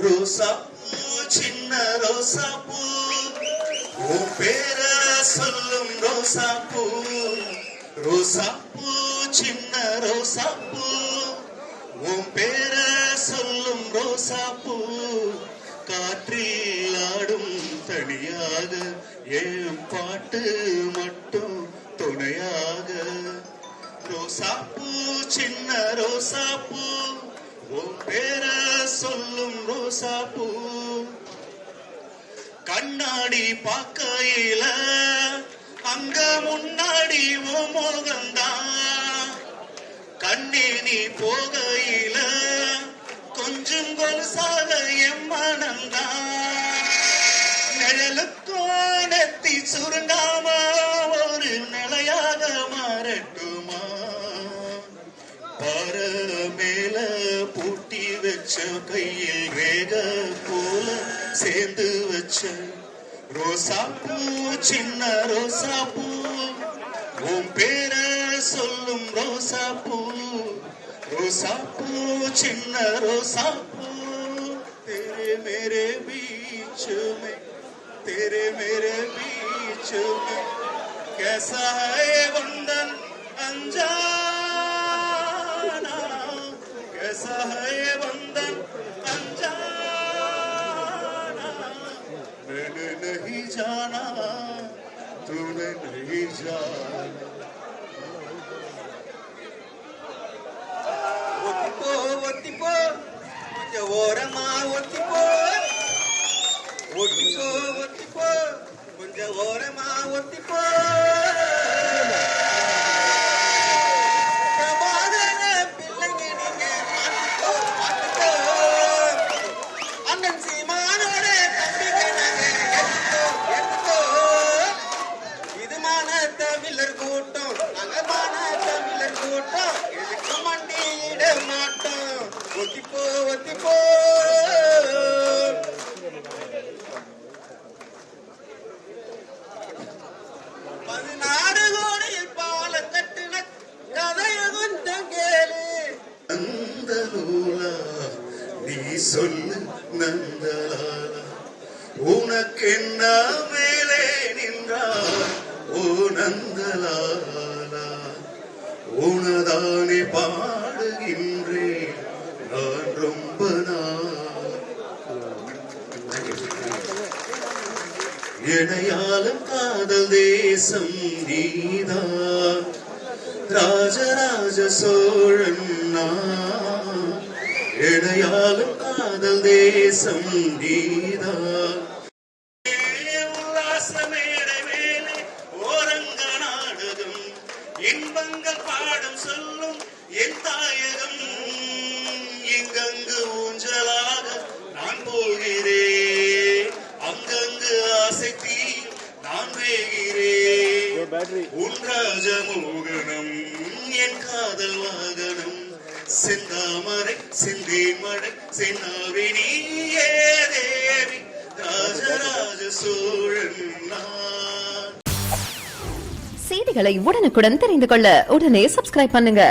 ரோசா பூ சின்ன ரோசா பூ உன் பேர சொல்லும் ரோசா பூ ரோசா பூ சின்ன ரோசா பூ உன் பேர சொல்லும் ரோசா பூ காற்றில் ஆடும் தனியாக ஏன் பாட்டு மட்டும் துணையாக ரோசா பூ சின்ன ரோசா பூ உன் பேர சொல்லும் ரோசா பூ கண்ணாடி பார்க்கையில அங்க முன்னாடி ஓ மோகந்தான் கண்ணே நீ போகையில கொஞ்சம் கொலுசாக எம்மனந்தான் நிழலுக்கும் நெத்தி சுருங்காம ஒரு நிலையாக மாறட்டுமா பார மேல பூட்டி வச்ச கையில் வேக போல சேர்ந்து வச்ச ரோசா பூ சின்ன ரோசா பூ உன் பேர சொல்லும் ரோசா பூ ரோசா பூ சின்ன ரோசா பூ तेरे मेरे बीच में कैसा है बंधन अनजाना कैसा है बंधन अनजाना मैंने नहीं जाना तूने नहीं जाना ஒத்திப்போ கொஞ்சம் ஓரமா ஒத்திப்போ கொஞ்சம் ஓரமா ஒத்திப்போ பிள்ளைங்க நீங்க மாத்திக்கோ அண்ணன் சீமானோட தம்பிங்க நாங்க எடுத்துக்கோ இது மான தமிழர் கூட்டம் நாங்க மான தமிழர் கூட்டம் எதுக்கு மண்டியிட மாட்டோம் ஒத்திப்போ பதினாறு கோடியில் பால கட்டின கதைய கொஞ்சம் கேளு அந்த நூலா நீ சொல்லு நந்தலாலா உனக்கென்ன மேலே நின்றார் ஓ நந்தலாலா உனதானே பாடுகின்றேன் நான் ரொம்ப இணையாலும் காதல் தேசம் நீதான் ராஜராஜ சோழன் இணையாலும் காதல் தேசம் நீதான் உல்லாச மேடை மேலே ஓரங்க நாடகம் இன்பங்கள் பாடம் சொல்லும் என் தாயகம் இங்கங்கு ஊஞ்சலாக நான் போகிறேன் அங்கங்கு ஆசைத்தி நான் வேகிறேன் உன் ராஜமோகனம் என் காதல் வாகனம் செந்தாமரை செந்தேன் மழை சென்னாவினியே தேவி ராஜராஜ சோழன் செய்திகளை உடனுக்குடன் தெரிந்து கொள்ள உடனே சப்ஸ்கிரைப் பண்ணுங்க.